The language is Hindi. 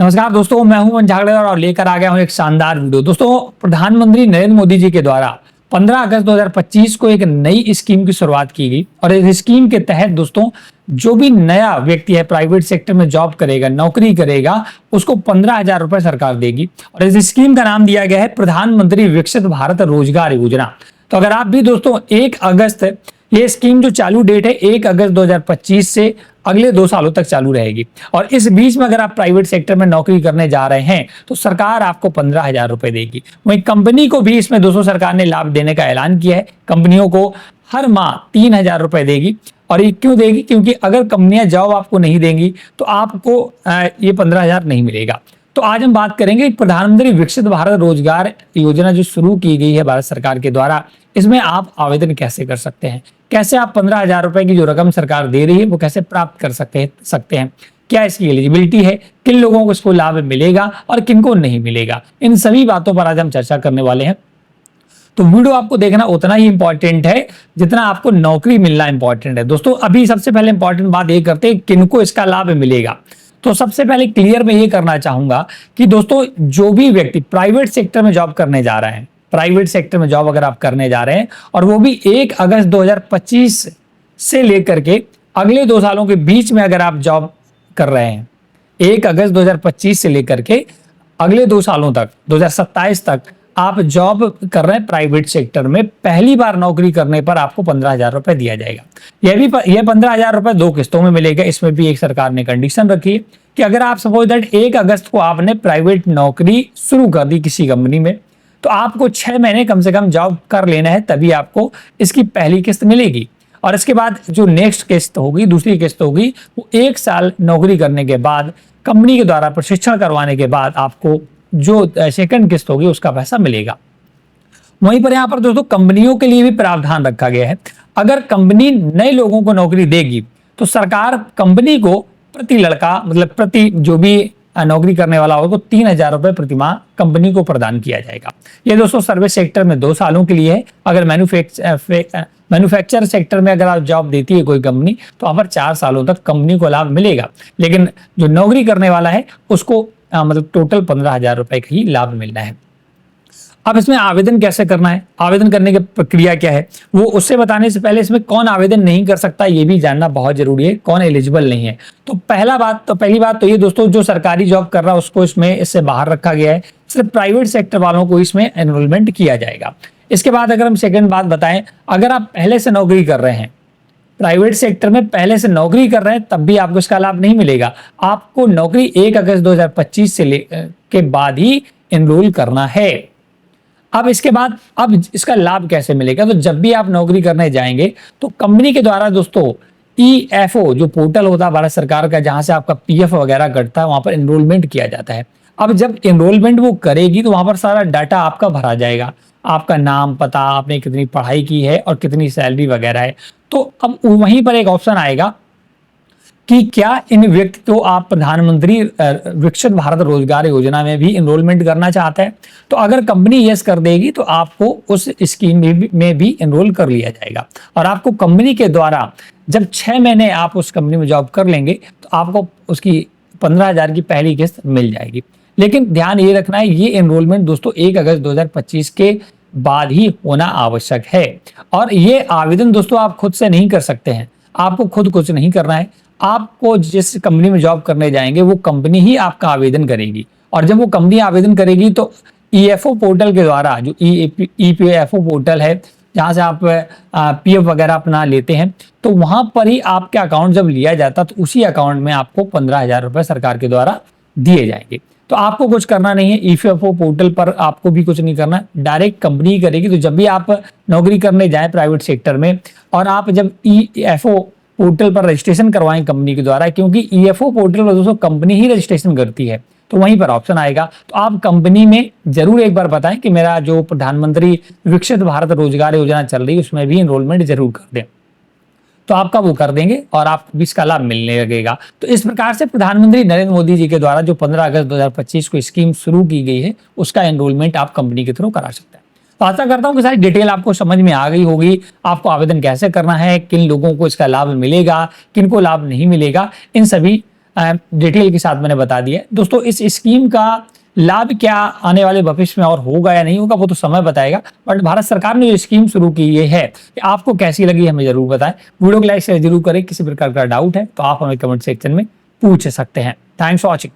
नमस्कार दोस्तों, मैं हूं मंझागड़ेकर और लेकर आ गया हूं एक शानदार वीडियो। दोस्तों, प्रधानमंत्री नरेंद्र मोदी जी के द्वारा 15 अगस्त 2025 को एक नई स्कीम की शुरुआत की गई और इस स्कीम के तहत दोस्तों जो भी नया व्यक्ति है प्राइवेट सेक्टर में जॉब करेगा, नौकरी करेगा, उसको 15,000 रुपए सरकार देगी। और इस स्कीम का नाम दिया गया है प्रधानमंत्री विकसित भारत रोजगार योजना। तो अगर आप भी दोस्तों 1 अगस्त, ये स्कीम जो चालू डेट है 1 अगस्त 2025 से अगले 2 सालों तक चालू रहेगी। और इस बीच में अगर आप प्राइवेट सेक्टर में नौकरी करने जा रहे हैं तो सरकार आपको 15,000 रुपए देगी। वहीं कंपनी को भी इसमें दोस्तों सरकार ने लाभ देने का ऐलान किया है। कंपनियों को हर माह 3,000 रुपए देगी। और ये क्यों देगी? क्योंकि अगर कंपनियां जॉब आपको नहीं देंगी तो आपको ये 15,000 नहीं मिलेगा। तो आज हम बात करेंगे प्रधानमंत्री विकसित भारत रोजगार योजना जो शुरू की गई है भारत सरकार के द्वारा, इसमें आप आवेदन कैसे कर सकते हैं, कैसे आप 15,000 रुपए की जो रकम सरकार दे रही है वो कैसे प्राप्त कर सकते हैं, क्या इसकी एलिजिबिलिटी है, किन लोगों को इसको लाभ मिलेगा और किन को नहीं मिलेगा, इन सभी बातों पर आज हम चर्चा करने वाले हैं। तो वीडियो आपको देखना उतना ही इंपॉर्टेंट है जितना आपको नौकरी मिलना इंपॉर्टेंट है। दोस्तों, अभी सबसे पहले इंपॉर्टेंट बात ये करते हैं किनको इसका लाभ मिलेगा। तो सबसे पहले क्लियर मैं ये करना चाहूंगा कि दोस्तों जो भी व्यक्ति प्राइवेट सेक्टर में जॉब करने जा रहे हैं, प्राइवेट सेक्टर में जॉब अगर आप करने जा रहे हैं और वो भी 1 अगस्त 2025 से लेकर के अगले 2 सालों के बीच में अगर आप जॉब कर रहे हैं, 1 अगस्त 2025 से लेकर के अगले 2 सालों तक 2027 तक आप जॉब कर रहे हैं प्राइवेट सेक्टर में, पहली बार नौकरी करने पर आपको 15,000 रुपए दिया जाएगा। यह 15,000 रुपए 2 किस्तों में मिलेगा। इसमें भी एक सरकार ने कंडीशन रखी है कि अगर आप सपोज दैट 1 अगस्त को आपने प्राइवेट नौकरी शुरू कर दी किसी कंपनी में, तो आपको 6 महीने कम से कम जॉब कर लेना है, तभी आपको इसकी पहली किस्त मिलेगी। और इसके बाद जो नेक्स्ट किस्त होगी, दूसरी किस्त होगी, वो 1 साल नौकरी करने के बाद कंपनी के द्वारा प्रशिक्षण करवाने के बाद आपको जो सेकंड किस्त होगी उसका पैसा मिलेगा। वहीं पर यहाँ पर दोस्तों कंपनियों के लिए भी प्रावधान रखा गया है। अगर कंपनी नए लोगों को नौकरी देगी तो सरकार कंपनी को प्रति लड़का, मतलब प्रति जो भी नौकरी करने वाला होगा, 3,000 रुपए प्रति माह कंपनी को प्रदान किया जाएगा। ये दोस्तों सर्विस सेक्टर में 2 सालों के लिए है। अगर मैन्युफैक्चर सेक्टर में अगर आप जॉब देती है कोई कंपनी तो वहां पर 4 सालों तक कंपनी को लाभ मिलेगा, लेकिन जो नौकरी करने वाला है उसको मतलब टोटल 15,000 रुपए का ही लाभ मिलना है। अब इसमें आवेदन कैसे करना है, आवेदन करने की प्रक्रिया क्या है, वो उससे बताने से पहले इसमें कौन आवेदन नहीं कर सकता ये भी जानना बहुत जरूरी है, कौन एलिजिबल नहीं है। तो पहली बात तो ये दोस्तों, जो सरकारी जॉब कर रहा है उसको इससे बाहर रखा गया है। सिर्फ प्राइवेट सेक्टर वालों को इसमें एनरोलमेंट किया जाएगा। इसके बाद अगर हम सेकंड बात बताएं, अगर आप पहले से नौकरी कर रहे हैं, प्राइवेट सेक्टर में पहले से नौकरी कर रहे हैं, तब भी आपको इसका लाभ नहीं मिलेगा। आपको नौकरी 1 अगस्त 2025 के बाद ही एनरोल करना है। अब इसके बाद अब इसका लाभ कैसे मिलेगा? तो जब भी आप नौकरी करने जाएंगे तो कंपनी के द्वारा दोस्तों EFO जो पोर्टल होता है भारत सरकार का, जहां से आपका PF वगैरह कटता है, वहां पर एनरोलमेंट किया जाता है। अब जब एनरोलमेंट वो करेगी तो वहां पर सारा डाटा आपका भरा जाएगा, आपका नाम, पता, आपने कितनी पढ़ाई की है और कितनी सैलरी वगैरह है। तो अब वहीं पर एक ऑप्शन आएगा कि क्या इन व्यक्ति को आप प्रधानमंत्री विकसित भारत रोजगार योजना में भी एनरोलमेंट करना चाहते हैं। तो अगर कंपनी यस कर देगी तो आपको उस स्कीम में भी एनरोल कर लिया जाएगा और आपको कंपनी के द्वारा जब 6 महीने आप उस कंपनी में जॉब कर लेंगे तो आपको उसकी 15,000 की पहली किस्त मिल जाएगी। लेकिन ध्यान ये रखना है, ये एनरोलमेंट दोस्तों 1 अगस्त 2025 के बाद ही होना आवश्यक है। और ये आवेदन दोस्तों आप खुद से नहीं कर सकते हैं, आपको खुद कुछ नहीं करना है। आपको जिस कंपनी में जॉब करने जाएंगे वो कंपनी ही आपका आवेदन करेगी, और जब वो कंपनी आवेदन करेगी तो EFO पोर्टल के द्वारा, जो EPFO पोर्टल है जहां से आप PF वगैरह अपना लेते हैं, तो वहां पर ही आपके अकाउंट जब लिया जाता तो उसी अकाउंट में आपको 15,000 रुपए सरकार के द्वारा दिए जाएंगे। तो आपको कुछ करना नहीं है, EPFO पोर्टल पर आपको भी कुछ नहीं करना, डायरेक्ट कंपनी करेगी। तो जब भी आप नौकरी करने जाएं प्राइवेट सेक्टर में और आप जब EFO पोर्टल पर रजिस्ट्रेशन करवाएं कंपनी के द्वारा, क्योंकि EFO पोर्टल पर दोस्तों कंपनी ही रजिस्ट्रेशन करती है, तो वहीं पर ऑप्शन आएगा। तो आप कंपनी में जरूर एक बार बताएं कि मेरा जो प्रधानमंत्री विकसित भारत रोजगार योजना चल रही है उसमें भी एनरोलमेंट जरूर कर दें, तो आपका वो कर देंगे और आपको भी इसका लाभ मिलने लगेगा। तो इस प्रकार से प्रधानमंत्री नरेंद्र मोदी जी के द्वारा जो 15 अगस्त 2025 को स्कीम शुरू की गई है उसका एनरोलमेंट आप कंपनी के थ्रू करा सकते हैं। तो आशा करता हूं कि सारी डिटेल आपको समझ में आ गई होगी। आपको आवेदन कैसे करना है, किन लोगों को इसका लाभ मिलेगा, किन को लाभ नहीं मिलेगा, इन सभी डिटेल के साथ मैंने बता दिया है। दोस्तों इस स्कीम का लाभ क्या आने वाले भविष्य में और होगा या नहीं होगा वो तो समय बताएगा, बट भारत सरकार ने जो स्कीम शुरू की ये है कि आपको कैसी लगी हमें जरूर बताएं। वीडियो को लाइक शेयर जरूर करें। किसी प्रकार का डाउट है तो आप हमें कमेंट सेक्शन में पूछ सकते हैं। Thanks for watching.